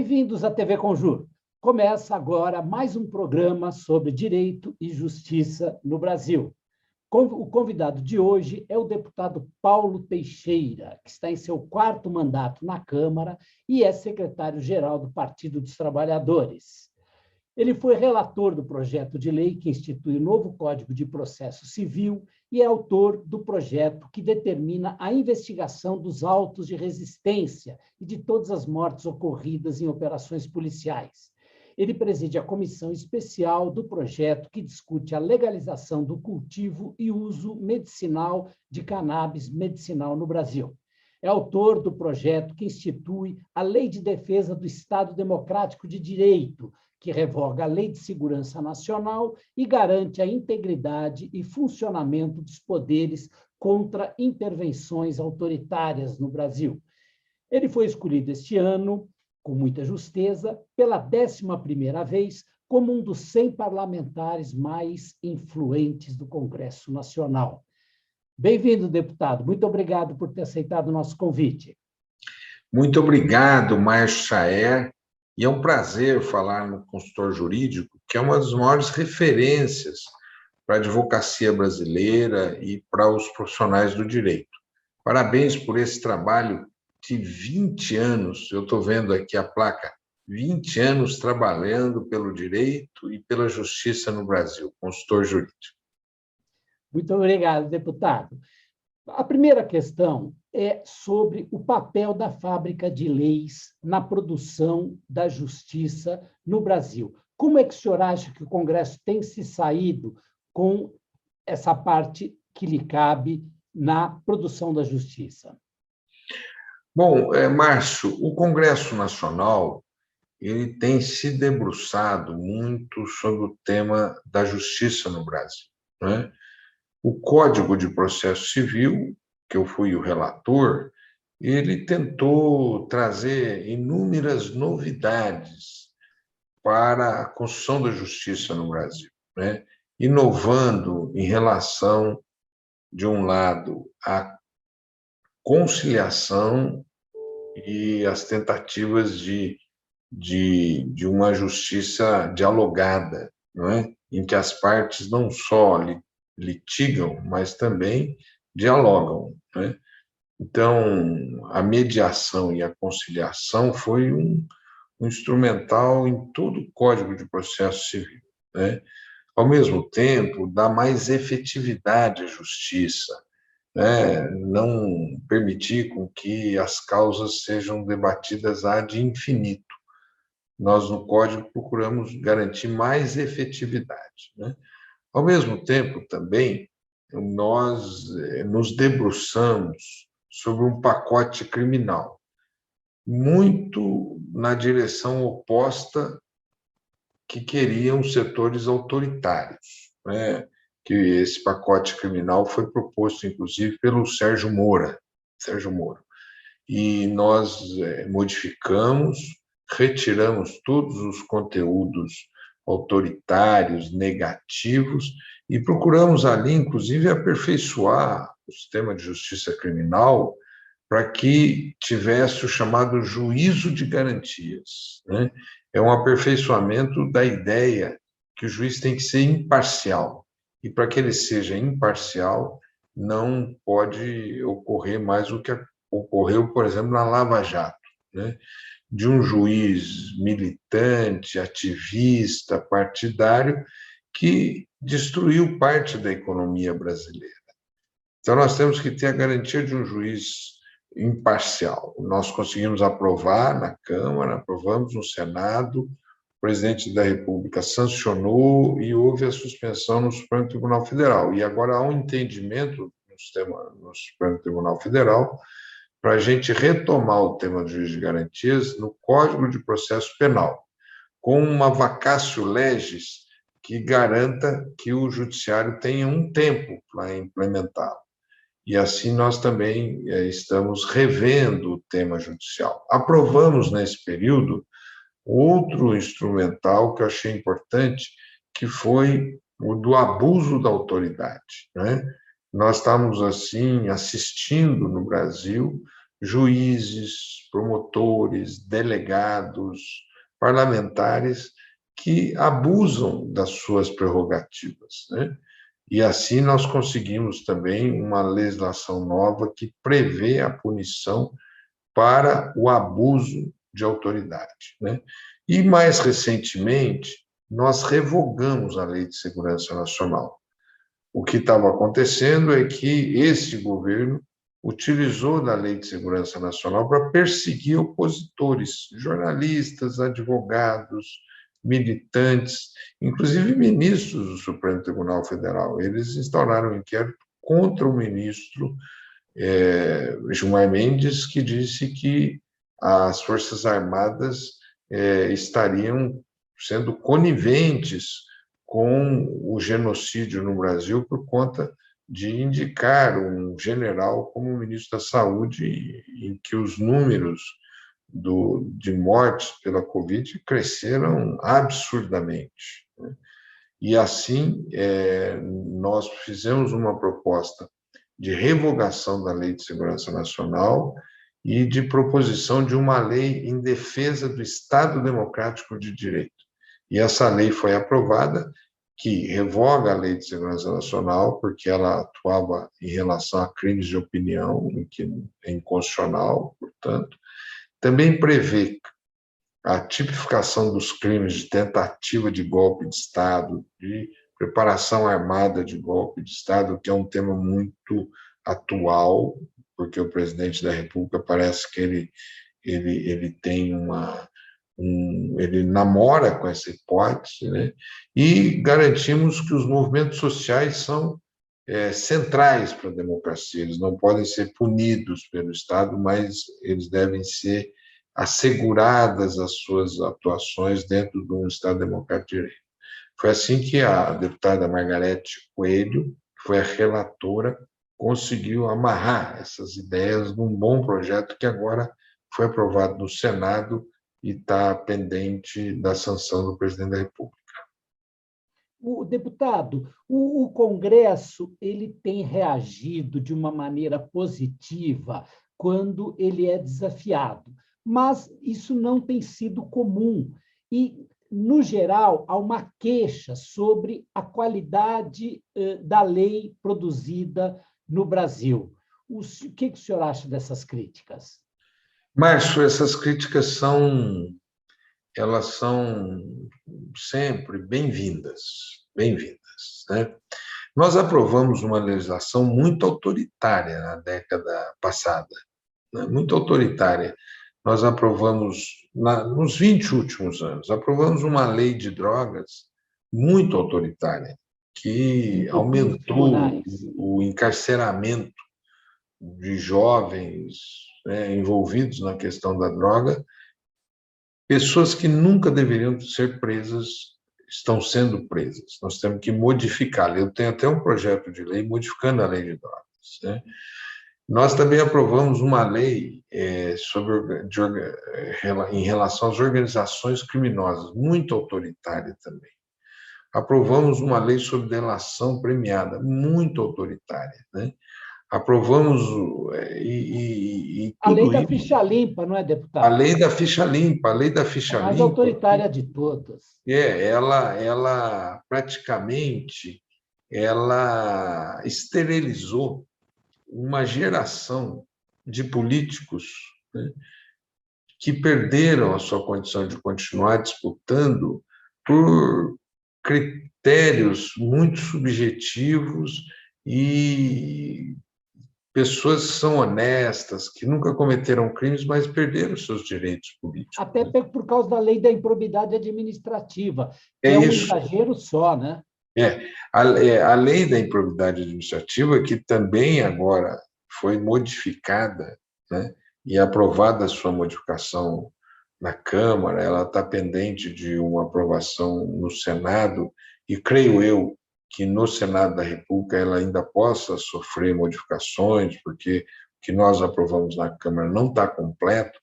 Bem-vindos à TV Conjur. Começa agora mais um programa sobre direito e justiça no Brasil. O convidado de hoje é o deputado Paulo Teixeira, que está em seu quarto mandato na Câmara e é secretário-geral do Partido dos Trabalhadores. Ele foi relator do projeto de lei que institui o novo Código de Processo Civil e é autor do projeto que determina a investigação dos autos de resistência e de todas as mortes ocorridas em operações policiais. Ele preside a comissão especial do projeto que discute a legalização do cultivo e uso medicinal de cannabis medicinal no Brasil. É autor do projeto que institui a Lei de Defesa do Estado Democrático de Direito, que revoga a Lei de Segurança Nacional e garante a integridade e funcionamento dos poderes contra intervenções autoritárias no Brasil. Ele foi escolhido este ano, com muita justeza, pela 11ª vez, como um dos 100 parlamentares mais influentes do Congresso Nacional. Bem-vindo, deputado. Muito obrigado por ter aceitado o nosso convite. Muito obrigado, Márcio Chaer. E é um prazer falar no consultor jurídico, que é uma das maiores referências para a advocacia brasileira e para os profissionais do direito. Parabéns por esse trabalho de 20 anos, eu estou vendo aqui a placa, 20 anos trabalhando pelo direito e pela justiça no Brasil, consultor jurídico. Muito obrigado, deputado. A primeira questão é sobre o papel da fábrica de leis na produção da justiça no Brasil. Como é que o senhor acha que o Congresso tem se saído com essa parte que lhe cabe na produção da justiça? Bom, Márcio, o Congresso Nacional ele tem se debruçado muito sobre o tema da justiça no Brasil, né? O Código de Processo Civil, que eu fui o relator, ele tentou trazer inúmeras novidades para a construção da justiça no Brasil, né? Inovando em relação, de um lado, à conciliação e as tentativas de uma justiça dialogada, não é? Em que as partes não só litigam, mas também dialogam, né? Então, a mediação e a conciliação foi um instrumental em todo o Código de Processo Civil, né? Ao mesmo tempo, dá mais efetividade à justiça, né? Não permitir com que as causas sejam debatidas ad infinito. Nós, no Código, procuramos garantir mais efetividade, né? Ao mesmo tempo, também, nós nos debruçamos sobre um pacote criminal, muito na direção oposta que queriam os setores autoritários, né? Que esse pacote criminal foi proposto, inclusive, pelo Sérgio Moro. E nós modificamos, retiramos todos os conteúdos autoritários, negativos, e procuramos ali, inclusive, aperfeiçoar o sistema de justiça criminal para que tivesse o chamado juízo de garantias, né? É um aperfeiçoamento da ideia que o juiz tem que ser imparcial, e para que ele seja imparcial, não pode ocorrer mais o que ocorreu, por exemplo, na Lava Jato, né? De um juiz militante, ativista, partidário, que destruiu parte da economia brasileira. Então, nós temos que ter a garantia de um juiz imparcial. Nós conseguimos aprovar na Câmara, aprovamos no Senado, o presidente da República sancionou e houve a suspensão no Supremo Tribunal Federal. E agora há um entendimento no Supremo Tribunal Federal para a gente retomar o tema do juiz de garantias no Código de Processo Penal, com uma vacatio legis que garanta que o judiciário tenha um tempo para implementá-lo. E assim nós também estamos revendo o tema judicial. Aprovamos nesse período outro instrumental que eu achei importante, que foi o do abuso da autoridade, né? Nós estamos, assim, assistindo no Brasil juízes, promotores, delegados, parlamentares que abusam das suas prerrogativas, né? E assim nós conseguimos também uma legislação nova que prevê a punição para o abuso de autoridade, né? E mais recentemente, nós revogamos a Lei de Segurança Nacional. O que estava acontecendo é que esse governo utilizou da Lei de Segurança Nacional para perseguir opositores, jornalistas, advogados, militantes, inclusive ministros do Supremo Tribunal Federal. Eles instauraram um inquérito contra o ministro Gilmar Mendes, que disse que as Forças Armadas estariam sendo coniventes com o genocídio no Brasil por conta de indicar um general como ministro da Saúde, em que os números de mortes pela Covid cresceram absurdamente. E assim, nós fizemos uma proposta de revogação da Lei de Segurança Nacional e de proposição de uma lei em defesa do Estado Democrático de Direito. E essa lei foi aprovada, que revoga a Lei de Segurança Nacional, porque ela atuava em relação a crimes de opinião, que é inconstitucional, portanto. Também prevê a tipificação dos crimes de tentativa de golpe de Estado, de preparação armada de golpe de Estado, que é um tema muito atual, porque o presidente da República parece que ele tem ele namora com essa hipótese, né? E garantimos que os movimentos sociais são centrais para a democracia, eles não podem ser punidos pelo Estado, mas eles devem ser asseguradas as suas atuações dentro de um Estado democrático de direito. Foi assim que a deputada Margarete Coelho, que foi a relatora, conseguiu amarrar essas ideias num bom projeto que agora foi aprovado no Senado e está pendente da sanção do presidente da República. O deputado, o Congresso ele tem reagido de uma maneira positiva quando ele é desafiado, mas isso não tem sido comum. E, no geral, há uma queixa sobre a qualidade da lei produzida no Brasil. O que o senhor acha dessas críticas? Márcio, essas críticas elas são sempre bem-vindas, né? Nós aprovamos uma legislação muito autoritária na década passada, né? Muito autoritária. Nós aprovamos, nos 20 últimos anos, aprovamos uma lei de drogas muito autoritária, que aumentou o encarceramento de jovens, né, envolvidos na questão da droga. Pessoas que nunca deveriam ser presas estão sendo presas. Nós temos que modificar. Eu tenho até um projeto de lei modificando a lei de drogas, né? Nós também aprovamos uma lei em relação às organizações criminosas, muito autoritária também. Aprovamos uma lei sobre delação premiada, muito autoritária, né? Aprovamos a lei da ficha limpa, não é, deputado? A lei da ficha limpa, a mais autoritária de todas. Ela praticamente esterilizou uma geração de políticos, né, que perderam a sua condição de continuar disputando por critérios muito subjetivos e pessoas que são honestas, que nunca cometeram crimes, mas perderam seus direitos políticos. Até por causa da lei da improbidade administrativa, que é um exagero só, né? A lei da improbidade administrativa, que também agora foi modificada, né, e aprovada a sua modificação na Câmara, ela está pendente de uma aprovação no Senado, e creio eu que no Senado da República ela ainda possa sofrer modificações, porque o que nós aprovamos na Câmara não está completo,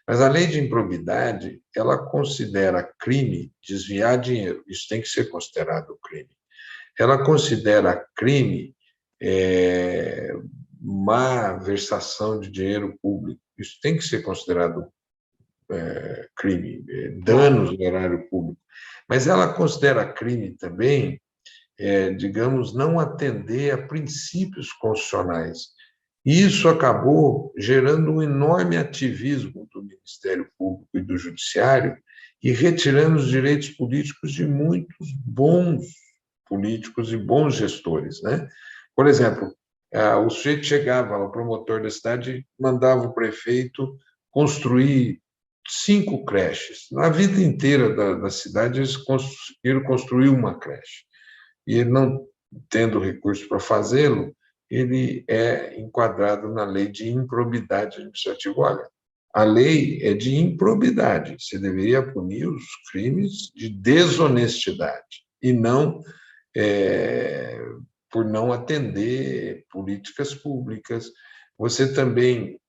mas a lei de improbidade, ela considera crime desviar dinheiro, isso tem que ser considerado crime. Ela considera crime má versação de dinheiro público. Isso tem que ser considerado crime, danos no erário público. Mas ela considera crime também, digamos, não atender a princípios constitucionais. E isso acabou gerando um enorme ativismo do Ministério Público e do Judiciário e retirando os direitos políticos de muitos bons políticos e bons gestores, né? Por exemplo, o sujeito chegava, o promotor da cidade mandava o prefeito construir 5 creches. Na vida inteira da cidade, eles conseguiram construir uma creche. E ele, não tendo recurso para fazê-lo, ele é enquadrado na lei de improbidade administrativa. Olha, a lei é de improbidade. Você deveria punir os crimes de desonestidade e não por não atender políticas públicas. Você também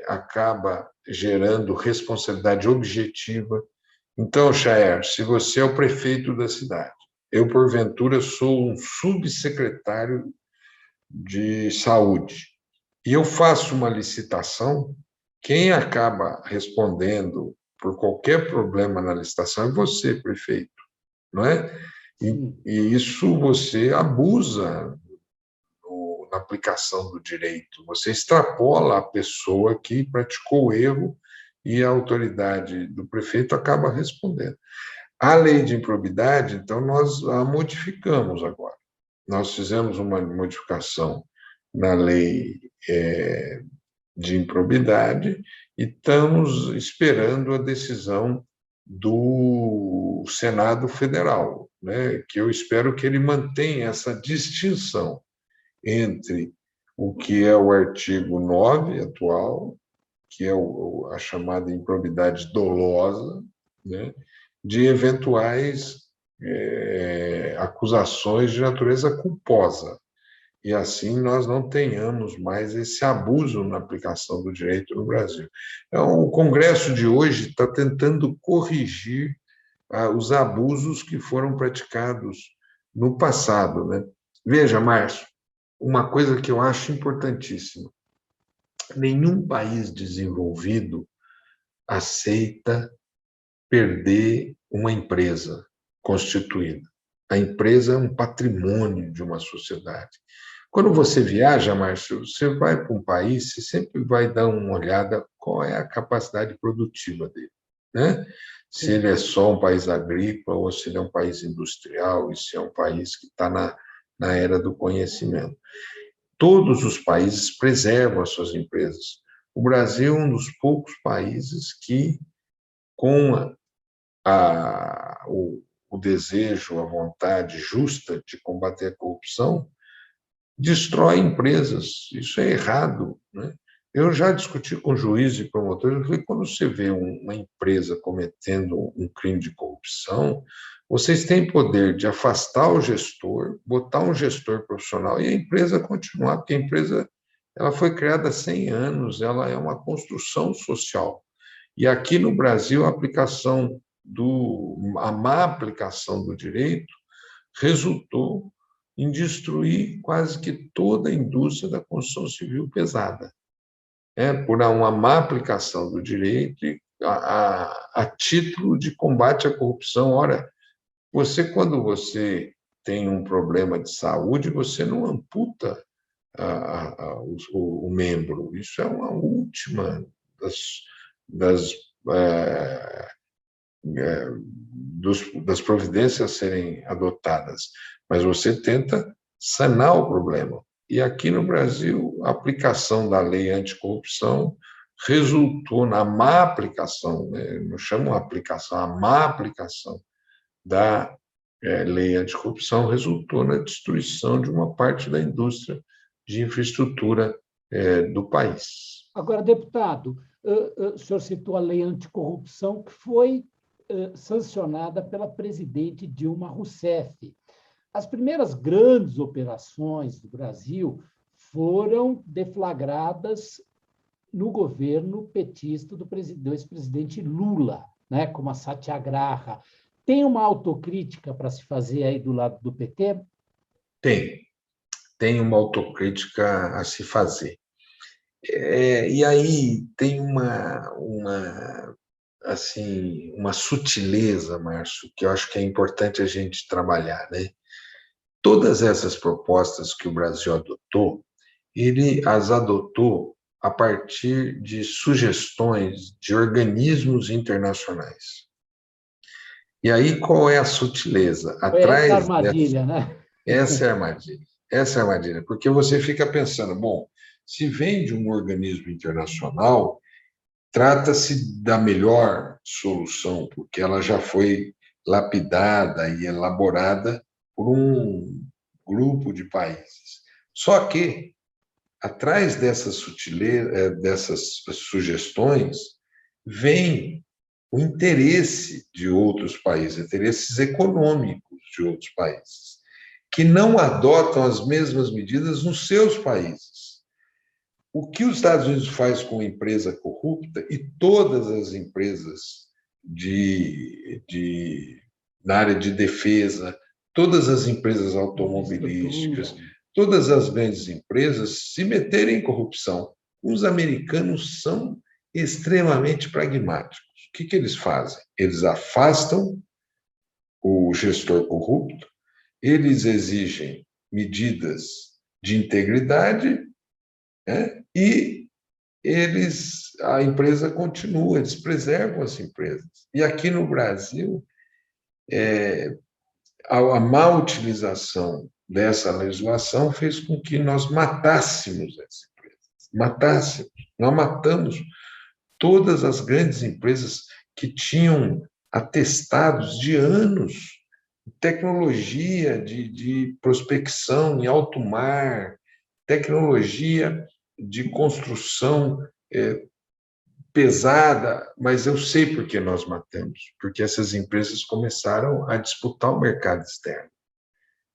acaba gerando responsabilidade objetiva. Então, Chaer, se você é o prefeito da cidade, eu, porventura, sou um subsecretário de saúde, e eu faço uma licitação, quem acaba respondendo por qualquer problema na licitação é você, prefeito, não é? E isso você abusa na aplicação do direito, você extrapola a pessoa que praticou o erro e a autoridade do prefeito acaba respondendo. A lei de improbidade, então, nós a modificamos agora. Nós fizemos uma modificação na lei de improbidade e estamos esperando a decisão do Senado Federal, né? Que eu espero que ele mantenha essa distinção entre o que é o artigo 9 atual, que é a chamada improbidade dolosa, né? De eventuais acusações de natureza culposa. E assim nós não tenhamos mais esse abuso na aplicação do direito no Brasil. Então, o Congresso de hoje está tentando corrigir os abusos que foram praticados no passado, né? Veja, Márcio, uma coisa que eu acho importantíssima: nenhum país desenvolvido aceita perder uma empresa constituída. A empresa é um patrimônio de uma sociedade. Quando você viaja, Márcio, você vai para um país, você sempre vai dar uma olhada qual é a capacidade produtiva dele, né? Se ele é só um país agrícola ou se ele é um país industrial, e se é um país que está na era do conhecimento. Todos os países preservam as suas empresas. O Brasil é um dos poucos países que, com o desejo, a vontade justa de combater a corrupção, destrói empresas. Isso é errado, né? Eu já discuti com juízes e promotores, eu falei, quando você vê uma empresa cometendo um crime de corrupção, vocês têm poder de afastar o gestor, botar um gestor profissional e a empresa continuar, porque a empresa ela foi criada há 100 anos, ela é uma construção social. E aqui no Brasil, a má aplicação do direito resultou em destruir quase que toda a indústria da construção civil pesada. Por uma má aplicação do direito a título de combate à corrupção. Ora, quando você tem um problema de saúde, você não amputa o membro. Isso é uma última das providências a serem adotadas, mas você tenta sanar o problema. E aqui no Brasil, a aplicação da lei anticorrupção resultou na má aplicação, não chamam aplicação, a má aplicação da lei anticorrupção resultou na destruição de uma parte da indústria de infraestrutura do país. Agora, deputado, o senhor citou a lei anticorrupção, que foi sancionada pela presidente Dilma Rousseff. As primeiras grandes operações do Brasil foram deflagradas no governo petista do ex-presidente Lula, né, como a Satyagraha. Tem uma autocrítica para se fazer aí do lado do PT? Tem uma autocrítica a se fazer. E aí tem assim, uma sutileza, Márcio, que eu acho que é importante a gente trabalhar, né? Todas essas propostas que o Brasil adotou, ele as adotou a partir de sugestões de organismos internacionais. E aí qual é a sutileza? Foi essa a Atrás dessa, armadilha, né? essa é a armadilha. Essa é a armadilha, porque você fica pensando, bom, se vem de um organismo internacional, trata-se da melhor solução, porque ela já foi lapidada e elaborada por um grupo de países. Só que, atrás dessas sutilezas, dessas sugestões, vem o interesse de outros países, interesses econômicos de outros países, que não adotam as mesmas medidas nos seus países. O que os Estados Unidos faz com a empresa corrupta, e todas as empresas na área de defesa, todas as empresas automobilísticas, todas as grandes empresas se meterem em corrupção. Os americanos são extremamente pragmáticos. O que eles fazem? Eles afastam o gestor corrupto, eles exigem medidas de integridade, né? E a empresa continua, eles preservam as empresas. E aqui no Brasil, a má utilização dessa legislação fez com que nós matássemos as empresas. Matássemos. Nós matamos todas as grandes empresas que tinham atestados de anos, tecnologia de prospecção em alto mar, tecnologia de construção pesada, mas eu sei por que nós matamos, porque essas empresas começaram a disputar o mercado externo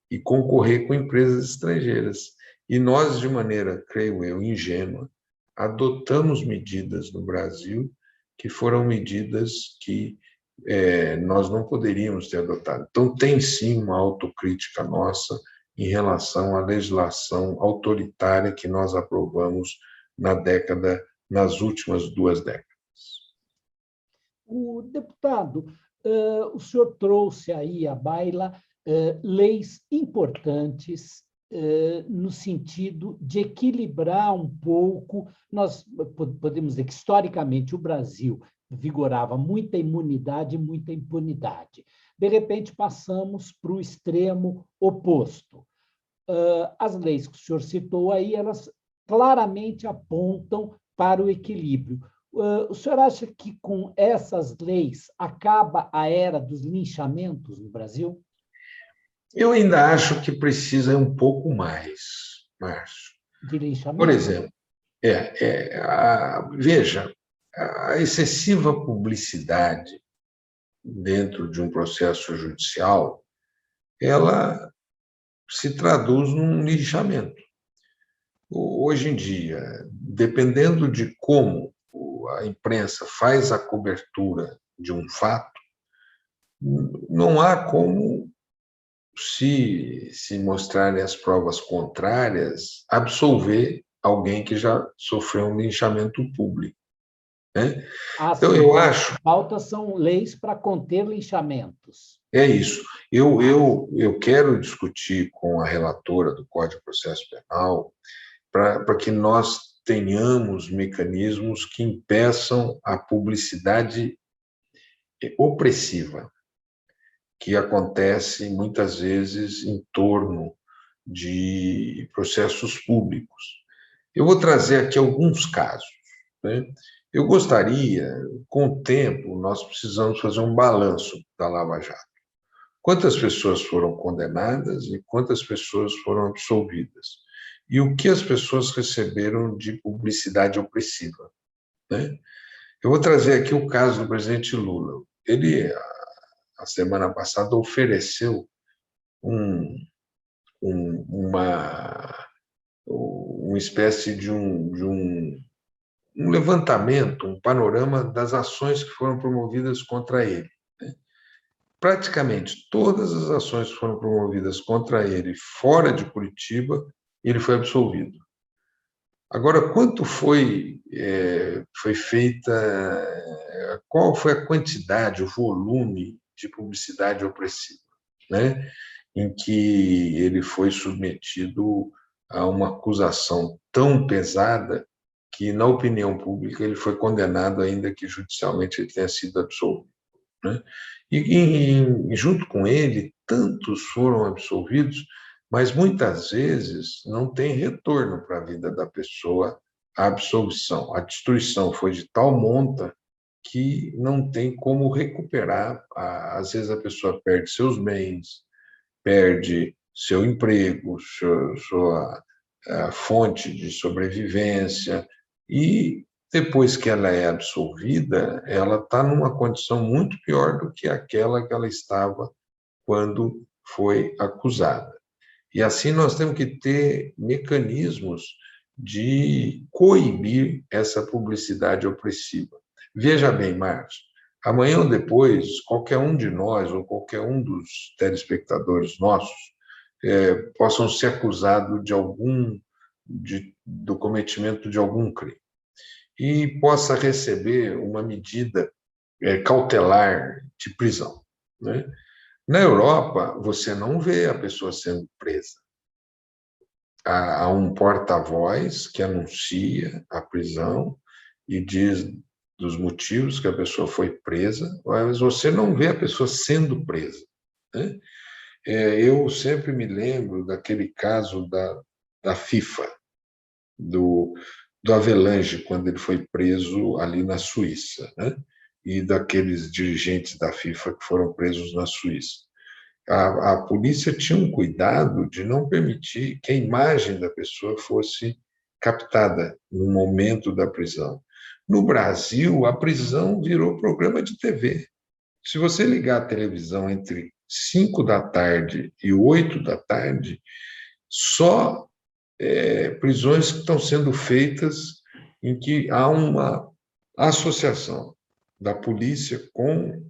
e concorrer com empresas estrangeiras. E nós, de maneira, creio eu, ingênua, adotamos medidas no Brasil que foram medidas que nós não poderíamos ter adotado. Então, tem sim uma autocrítica nossa em relação à legislação autoritária que nós aprovamos nas últimas 2 décadas. O deputado, o senhor trouxe aí à baila leis importantes no sentido de equilibrar um pouco. Nós podemos dizer que, historicamente, o Brasil vigorava muita imunidade e muita impunidade. De repente, passamos para o extremo oposto. As leis que o senhor citou aí, elas claramente apontam para o equilíbrio. O senhor acha que, com essas leis, acaba a era dos linchamentos no Brasil? Eu ainda acho que precisa um pouco mais, Márcio. De linchamento? Por exemplo, veja, a excessiva publicidade dentro de um processo judicial, ela se traduz num linchamento. Hoje em dia, dependendo de como a imprensa faz a cobertura de um fato, não há como, se mostrarem as provas contrárias, absolver alguém que já sofreu um linchamento público, né? Então, eu acho... A pauta são leis para conter linchamentos. É isso. Eu quero discutir com a relatora do Código de Processo Penal para que nós tenhamos mecanismos que impeçam a publicidade opressiva, que acontece muitas vezes em torno de processos públicos. Eu vou trazer aqui alguns casos, né? Eu gostaria, com o tempo, nós precisamos fazer um balanço da Lava Jato. Quantas pessoas foram condenadas e quantas pessoas foram absolvidas? E o que as pessoas receberam de publicidade opressiva, né? Eu vou trazer aqui o caso do presidente Lula. Ele, a semana passada, ofereceu uma espécie de um levantamento, um panorama das ações que foram promovidas contra ele, né? Praticamente todas as ações que foram promovidas contra ele fora de Curitiba, ele foi absolvido. Agora, quanto foi feita, qual foi a quantidade, o volume de publicidade opressiva, né? Em que ele foi submetido a uma acusação tão pesada que, na opinião pública, ele foi condenado, ainda que judicialmente ele tenha sido absolvido, né? Junto com ele, tantos foram absolvidos, mas muitas vezes não tem retorno para a vida da pessoa a absolvição. A destruição foi de tal monta que não tem como recuperar. Às vezes a pessoa perde seus bens, perde seu emprego, sua fonte de sobrevivência, e depois que ela é absolvida, ela está numa condição muito pior do que aquela que ela estava quando foi acusada. E assim nós temos que ter mecanismos de coibir essa publicidade opressiva. Veja bem, Márcio, amanhã ou depois, qualquer um de nós, ou qualquer um dos telespectadores nossos, possam ser acusados do cometimento de algum crime e possa receber uma medida cautelar de prisão, né? Na Europa, você não vê a pessoa sendo presa. Há um porta-voz que anuncia a prisão e diz dos motivos que a pessoa foi presa, mas você não vê a pessoa sendo presa, né? Eu sempre me lembro daquele caso da FIFA, do Avelange, quando ele foi preso ali na Suíça, né? E daqueles dirigentes da FIFA que foram presos na Suíça. A polícia tinha um cuidado de não permitir que a imagem da pessoa fosse captada no momento da prisão. No Brasil, a prisão virou programa de TV. Se você ligar a televisão entre 5 da tarde e 8 da tarde, só prisões que estão sendo feitas em que há uma associação da polícia com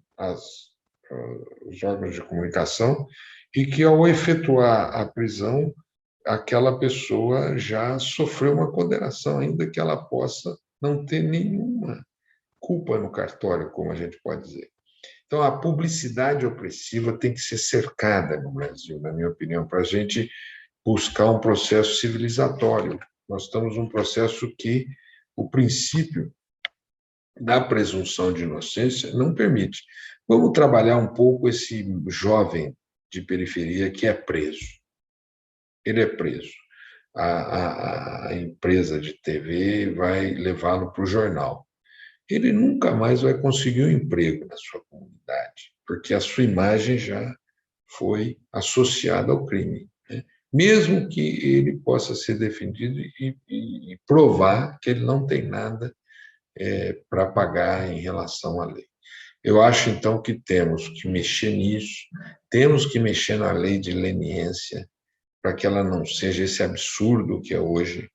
os órgãos de comunicação e que, ao efetuar a prisão, aquela pessoa já sofreu uma condenação, ainda que ela possa não ter nenhuma culpa no cartório, como a gente pode dizer. Então, a publicidade opressiva tem que ser cercada no Brasil, na minha opinião, para a gente buscar um processo civilizatório. Nós estamos num processo que o princípio da presunção de inocência não permite. Vamos trabalhar um pouco esse jovem de periferia que é preso. Ele é preso. A empresa de TV vai levá-lo para o jornal. Ele nunca mais vai conseguir um emprego na sua comunidade, porque a sua imagem já foi associada ao crime, né? Mesmo que ele possa ser defendido e provar que ele não tem nada para pagar em relação à lei. Eu acho, então, que temos que mexer nisso, temos que mexer na lei de leniência, para que ela não seja esse absurdo que é hoje.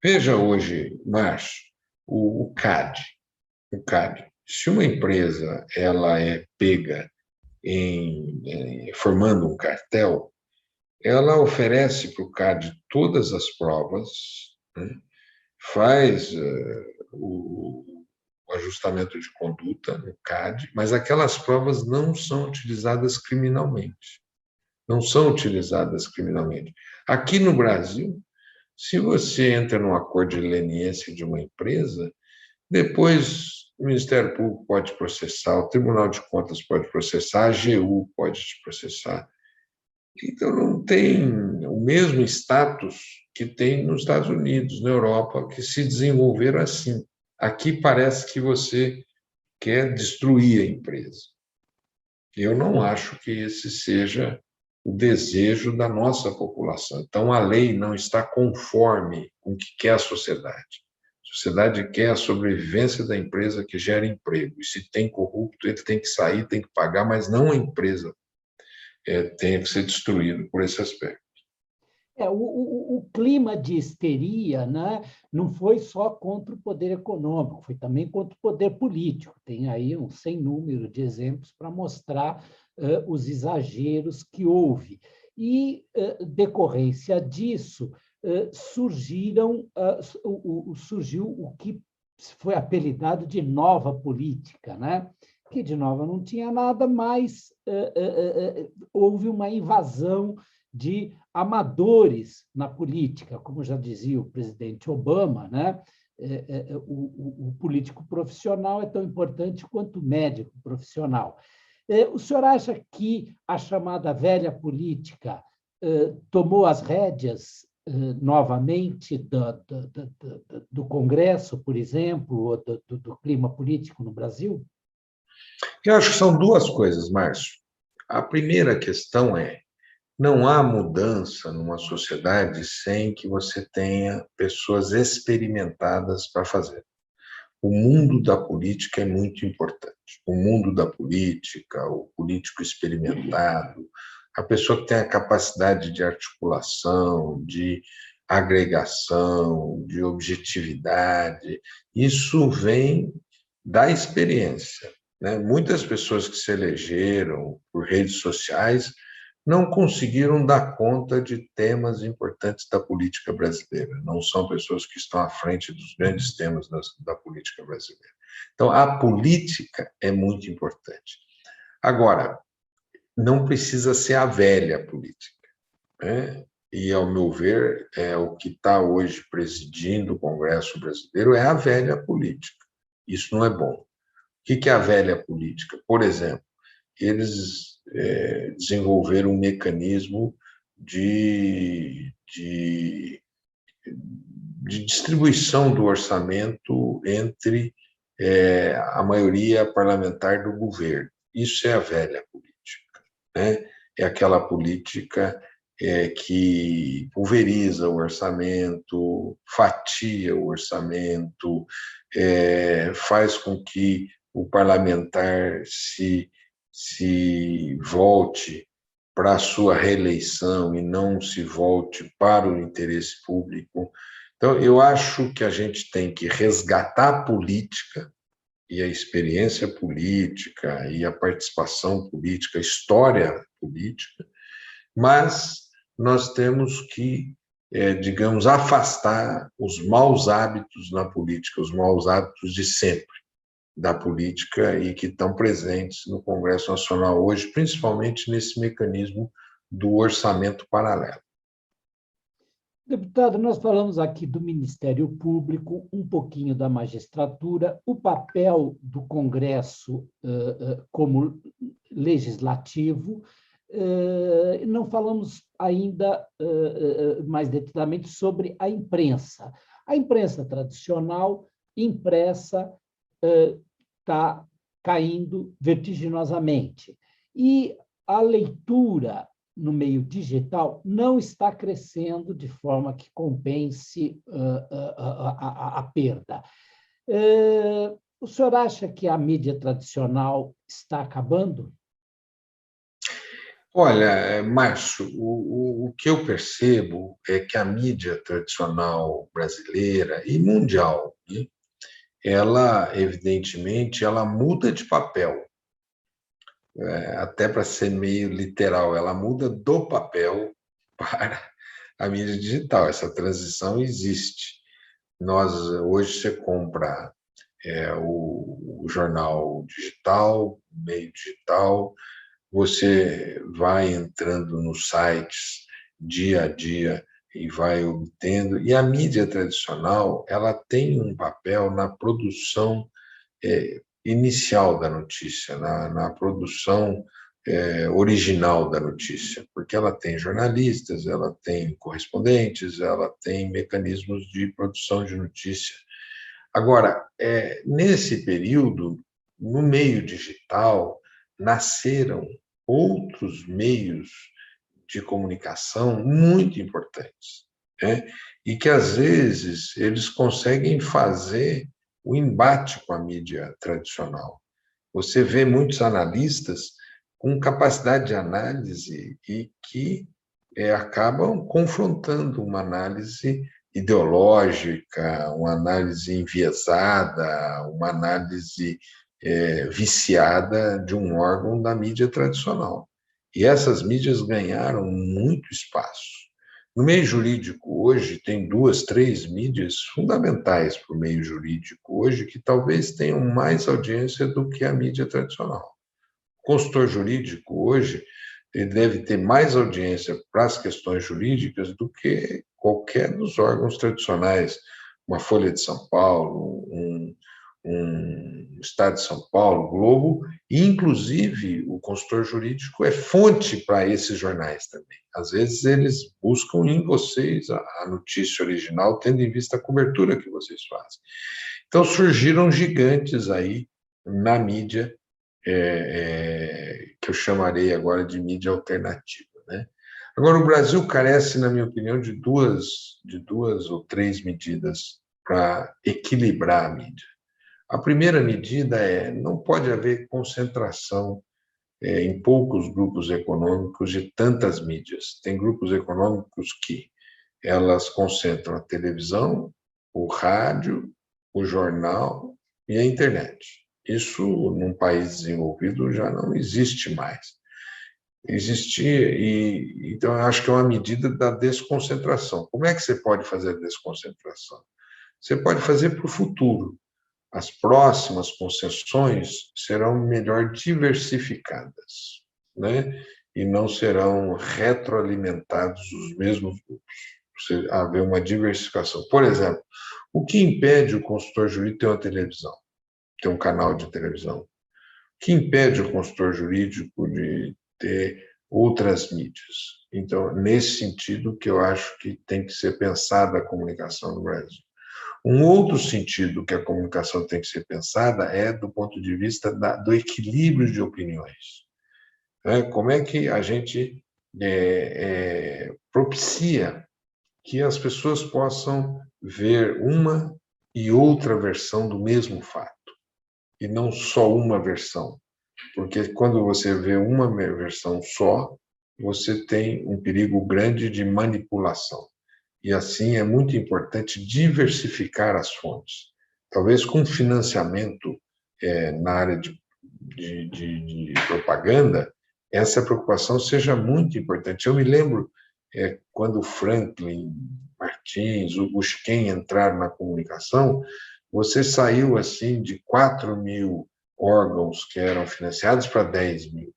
Veja hoje, Márcio, o CAD. O CAD. Se uma empresa ela é pega formando um cartel, ela oferece para o CAD todas as provas, né? Faz o ajustamento de conduta no CAD, mas aquelas provas não são utilizadas criminalmente. Não são utilizadas criminalmente. Aqui no Brasil, se você entra num acordo de leniência de uma empresa, depois o Ministério Público pode processar, o Tribunal de Contas pode processar, a AGU pode te processar. Então, não tem o mesmo status que tem nos Estados Unidos, na Europa, que se desenvolveram assim. Aqui parece que você quer destruir a empresa. Eu não acho que esse seja o desejo da nossa população. Então, a lei não está conforme com o que quer a sociedade. A sociedade quer a sobrevivência da empresa que gera emprego. E se tem corrupto, ele tem que sair, tem que pagar, mas não a empresa tem que ser destruído por esse aspecto. O clima de histeria, né, não foi só contra o poder econômico, foi também contra o poder político. Tem aí um sem número de exemplos para mostrar os exageros que houve. E, decorrência disso, surgiu o que foi apelidado de nova política, né? Que de nova não tinha nada, mas houve uma invasão de amadores na política, como já dizia o presidente Obama, né? O político profissional é tão importante quanto o médico profissional. O senhor acha que a chamada velha política tomou as rédeas novamente do Congresso, por exemplo, ou do clima político no Brasil? Eu acho que são duas coisas, Márcio. A primeira questão é: não há mudança numa sociedade sem que você tenha pessoas experimentadas para fazer. O mundo da política é muito importante. O mundo da política, o político experimentado, a pessoa que tem a capacidade de articulação, de agregação, de objetividade, isso vem da experiência, né? Muitas pessoas que se elegeram por redes sociais não conseguiram dar conta de temas importantes da política brasileira. Não são pessoas que estão à frente dos grandes temas da política brasileira. Então, a política é muito importante. Agora, não precisa ser a velha política, né? E, ao meu ver, o que está hoje presidindo o Congresso brasileiro é a velha política. Isso não é bom. O que é a velha política? Por exemplo, eles desenvolveram um mecanismo de distribuição do orçamento entre a maioria parlamentar do governo. Isso é a velha política, né? É aquela política que pulveriza o orçamento, fatia o orçamento, faz com que o parlamentar se volte para a sua reeleição e não se volte para o interesse público. Então, eu acho que a gente tem que resgatar a política e a experiência política e a participação política, a história política, mas nós temos que, digamos, afastar os maus hábitos na política, os maus hábitos de sempre da política e que estão presentes no Congresso Nacional hoje, principalmente nesse mecanismo do orçamento paralelo. Deputado, nós falamos aqui do Ministério Público, um pouquinho da magistratura, o papel do Congresso como legislativo. Não falamos ainda mais detidamente sobre a imprensa. A imprensa tradicional, impressa, está caindo vertiginosamente. E a leitura no meio digital não está crescendo de forma que compense a perda. O senhor acha que a mídia tradicional está acabando? Olha, Márcio, o que eu percebo é que a mídia tradicional brasileira e mundial, né, ela, evidentemente, ela muda de papel. Até para ser meio literal, ela muda do papel para a mídia digital. Essa transição existe. Hoje você compra o jornal digital, o meio digital, você vai entrando nos sites dia a dia e vai obtendo. E a mídia tradicional, ela tem um papel na produção inicial da notícia, na produção original da notícia, porque ela tem jornalistas, ela tem correspondentes, ela tem mecanismos de produção de notícia. Agora, nesse período, no meio digital, nasceram outros meios de comunicação muito importantes, né? E que, às vezes, eles conseguem fazer o embate com a mídia tradicional. Você vê muitos analistas com capacidade de análise e que acabam confrontando uma análise ideológica, uma análise enviesada, uma análise viciada de um órgão da mídia tradicional. E essas mídias ganharam muito espaço. No meio jurídico, hoje, tem duas, três mídias fundamentais para o meio jurídico hoje, que talvez tenham mais audiência do que a mídia tradicional. O consultor jurídico, hoje, ele deve ter mais audiência para as questões jurídicas do que qualquer dos órgãos tradicionais, uma Folha de São Paulo, um Estado de São Paulo, Globo, e, inclusive, o consultor jurídico é fonte para esses jornais também. Às vezes, eles buscam em vocês a notícia original, tendo em vista a cobertura que vocês fazem. Então, surgiram gigantes aí na mídia, que eu chamarei agora de mídia alternativa, né? Agora, o Brasil carece, na minha opinião, de duas ou três medidas para equilibrar a mídia. A primeira medida não pode haver concentração em poucos grupos econômicos de tantas mídias. Tem grupos econômicos que elas concentram a televisão, o rádio, o jornal e a internet. Isso, num país desenvolvido, já não existe mais. Existia, então, eu acho que é uma medida da desconcentração. Como é que você pode fazer a desconcentração? Você pode fazer para o futuro. As próximas concessões serão melhor diversificadas, né? E não serão retroalimentados os mesmos grupos. Você haver uma diversificação. Por exemplo, o que impede o consultor jurídico ter uma televisão, ter um canal de televisão? O que impede o consultor jurídico de ter outras mídias? Então, nesse sentido que eu acho que tem que ser pensada a comunicação no Brasil. Um outro sentido que a comunicação tem que ser pensada é do ponto de vista do equilíbrio de opiniões. Como é que a gente propicia que as pessoas possam ver uma e outra versão do mesmo fato, e não só uma versão. Porque quando você vê uma versão só, você tem um perigo grande de manipulação. E assim é muito importante diversificar as fontes. Talvez com financiamento na área de propaganda, essa preocupação seja muito importante. Eu me lembro quando o Franklin Martins, o Busquem entraram na comunicação, você saiu assim de 4.000 órgãos que eram financiados para 10.000.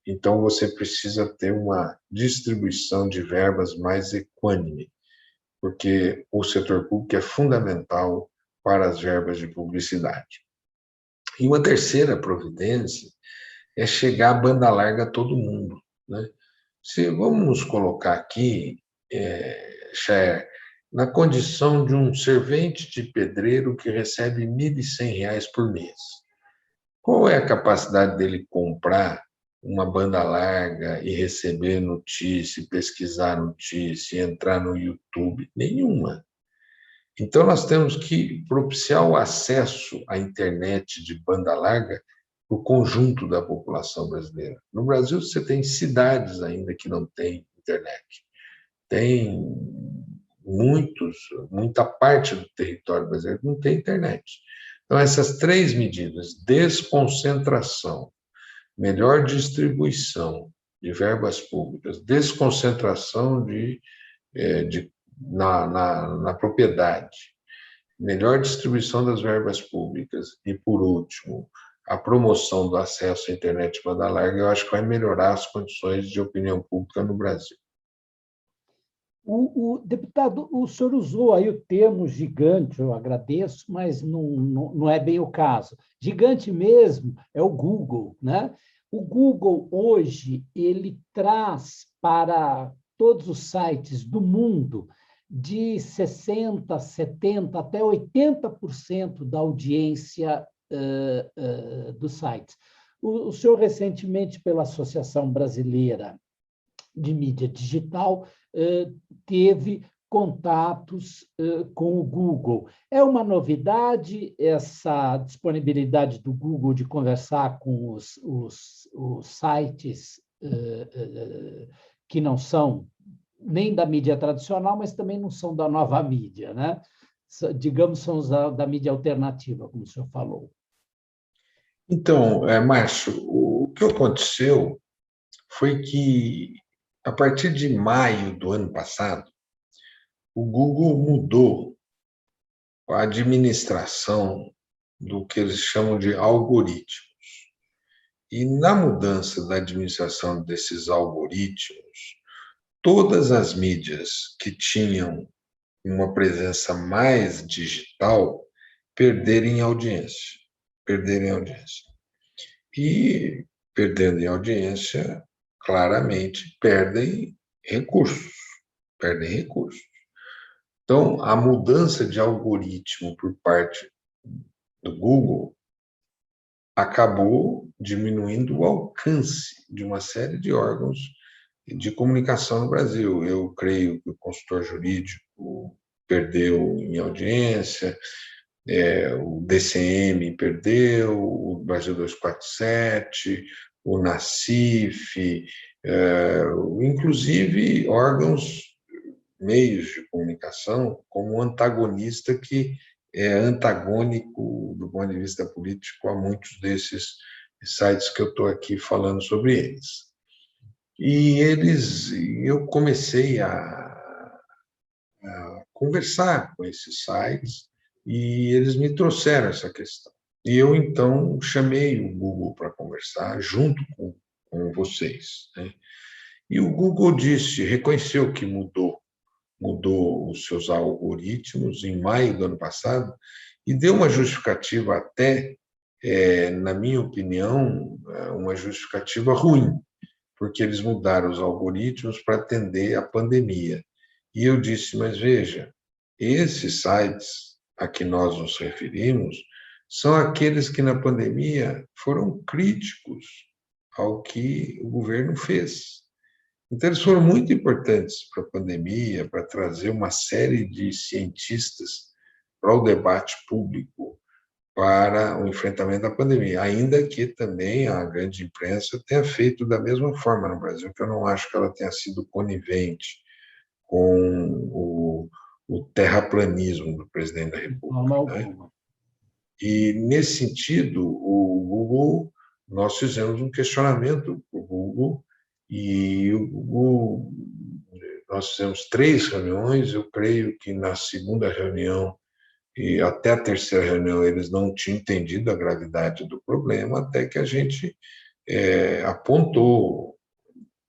Então, você precisa ter uma distribuição de verbas mais equânime, porque o setor público é fundamental para as verbas de publicidade. E uma terceira providência é chegar a banda larga a todo mundo, né? Se vamos colocar aqui, Cher, na condição de um servente de pedreiro que recebe R$ 1.100 por mês, qual é a capacidade dele comprar uma banda larga e receber notícia, pesquisar notícia, entrar no YouTube? Nenhuma. Então, nós temos que propiciar o acesso à internet de banda larga para o conjunto da população brasileira. No Brasil, você tem cidades ainda que não têm internet. Tem muita parte do território brasileiro que não tem internet. Então, essas três medidas, desconcentração, melhor distribuição de verbas públicas, desconcentração na propriedade, melhor distribuição das verbas públicas e, por último, a promoção do acesso à internet de banda larga, eu acho que vai melhorar as condições de opinião pública no Brasil. O deputado, o senhor usou aí o termo gigante, eu agradeço, mas não é bem o caso. Gigante mesmo é o Google, né? O Google, hoje, ele traz para todos os sites do mundo de 60%, 70%, até 80% da audiência dos sites. O senhor, recentemente, pela Associação Brasileira de Mídia Digital, teve contatos com o Google. É uma novidade essa disponibilidade do Google de conversar com os sites que não são nem da mídia tradicional, mas também não são da nova mídia, né? Digamos, são os da mídia alternativa, como o senhor falou. Então, Márcio, o que aconteceu foi que, a partir de maio do ano passado, o Google mudou a administração do que eles chamam de algoritmos. E na mudança da administração desses algoritmos, todas as mídias que tinham uma presença mais digital perderem audiência. E, perdendo em audiência, claramente perdem recursos. Então, a mudança de algoritmo por parte do Google acabou diminuindo o alcance de uma série de órgãos de comunicação no Brasil. Eu creio que o consultor jurídico perdeu em audiência, o DCM perdeu, o Brasil 247, o NACIF, inclusive órgãos, meios de comunicação, como um antagonista que é antagônico do ponto de vista político a muitos desses sites que eu estou aqui falando sobre eles. E eu comecei a conversar com esses sites e eles me trouxeram essa questão. E eu, então, chamei o Google para conversar junto com vocês, né? E o Google reconheceu que mudou os seus algoritmos em maio do ano passado e deu uma justificativa até, na minha opinião, uma justificativa ruim, porque eles mudaram os algoritmos para atender a pandemia. E eu disse, mas veja, esses sites a que nós nos referimos são aqueles que na pandemia foram críticos ao que o governo fez. Então, eles foram muito importantes para a pandemia, para trazer uma série de cientistas para o debate público, para o enfrentamento da pandemia, ainda que também a grande imprensa tenha feito da mesma forma no Brasil, que eu não acho que ela tenha sido conivente com o terraplanismo do presidente da República, né? E, nesse sentido, o Google, nós fizemos um questionamento para o Google, e nós fizemos 3 reuniões. Eu creio que na segunda reunião e até a terceira reunião eles não tinham entendido a gravidade do problema, até que a gente apontou,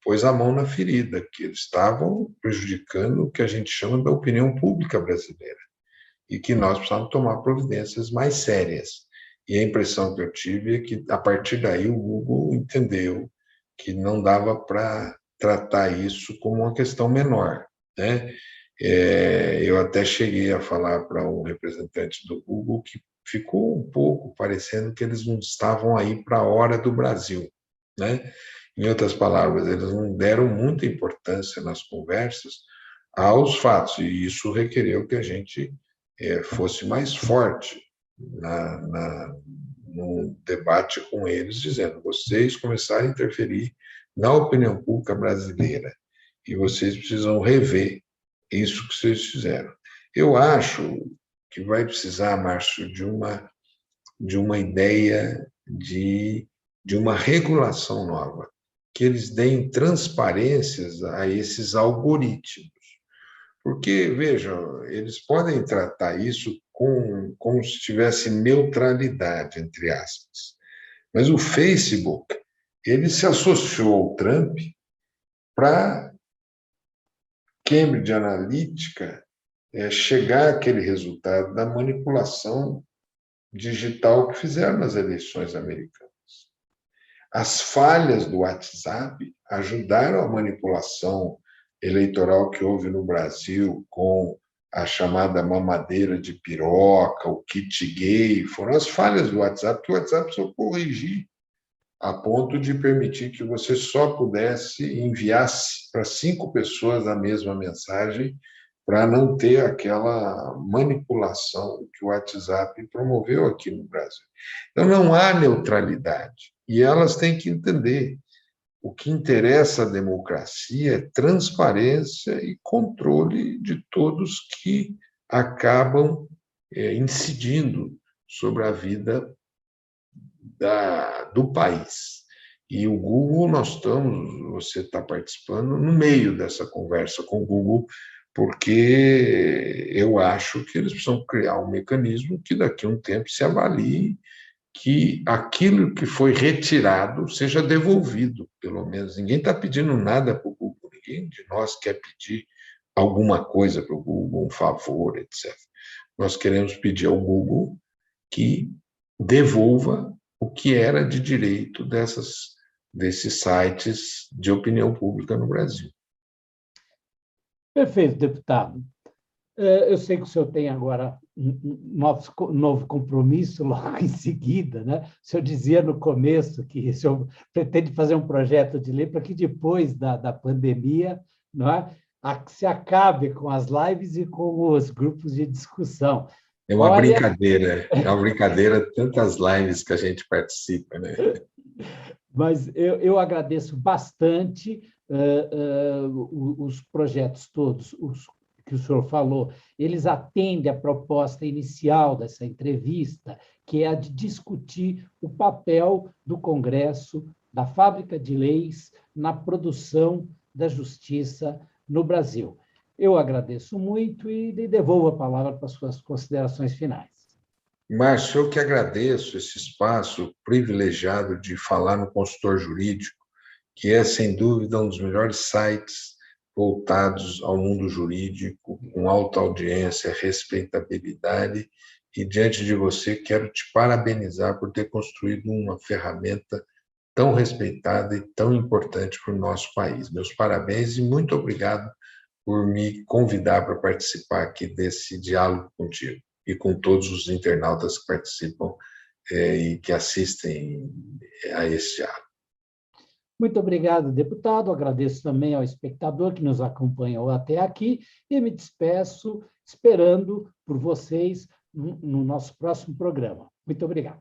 pôs a mão na ferida, que eles estavam prejudicando o que a gente chama da opinião pública brasileira e que nós precisávamos tomar providências mais sérias. E a impressão que eu tive é que, a partir daí, o Google entendeu que não dava para tratar isso como uma questão menor, né? Eu até cheguei a falar para um representante do Google que ficou um pouco parecendo que eles não estavam aí para a hora do Brasil, né? Em outras palavras, eles não deram muita importância nas conversas aos fatos, e isso requereu que a gente fosse mais forte no debate com eles, dizendo: vocês começaram a interferir na opinião pública brasileira e vocês precisam rever isso que vocês fizeram. Eu acho que vai precisar, Márcio, de uma ideia de uma regulação nova, que eles deem transparências a esses algoritmos. Porque, vejam, eles podem tratar isso como se tivesse neutralidade, entre aspas. Mas o Facebook, ele se associou ao Trump para Cambridge Analytica chegar àquele resultado da manipulação digital que fizeram nas eleições americanas. As falhas do WhatsApp ajudaram a manipulação eleitoral que houve no Brasil com a chamada mamadeira de piroca, o kit gay. Foram as falhas do WhatsApp que o WhatsApp precisou corrigir a ponto de permitir que você só pudesse enviar para 5 pessoas a mesma mensagem, para não ter aquela manipulação que o WhatsApp promoveu aqui no Brasil. Então, não há neutralidade. E elas têm que entender: o que interessa à democracia é transparência e controle de todos que acabam incidindo sobre a vida do país. E o Google, você está participando no meio dessa conversa com o Google porque eu acho que eles precisam criar um mecanismo que daqui a um tempo se avalie que aquilo que foi retirado seja devolvido, pelo menos. Ninguém está pedindo nada para o Google, ninguém de nós quer pedir alguma coisa para o Google, um favor, etc. Nós queremos pedir ao Google que devolva o que era de direito desses sites de opinião pública no Brasil. Perfeito, deputado. Eu sei que o senhor tem agora um novo compromisso logo em seguida, né? O senhor dizia no começo que o senhor pretende fazer um projeto de lei para que depois da pandemia, não é, se acabe com as lives e com os grupos de discussão. É uma brincadeira tantas lives que a gente participa, né? Mas eu agradeço bastante os projetos todos, os que o senhor falou, eles atendem à proposta inicial dessa entrevista, que é a de discutir o papel do Congresso, da fábrica de leis, na produção da justiça no Brasil. Eu agradeço muito e devolvo a palavra para as suas considerações finais. Márcio, eu que agradeço esse espaço privilegiado de falar no Consultor Jurídico, que é, sem dúvida, um dos melhores sites voltados ao mundo jurídico, com alta audiência, respeitabilidade, e diante de você quero te parabenizar por ter construído uma ferramenta tão respeitada e tão importante para o nosso país. Meus parabéns e muito obrigado por me convidar para participar aqui desse diálogo contigo e com todos os internautas que participam e que assistem a esse diálogo. Muito obrigado, deputado. Agradeço também ao espectador que nos acompanhou até aqui e me despeço esperando por vocês no nosso próximo programa. Muito obrigado.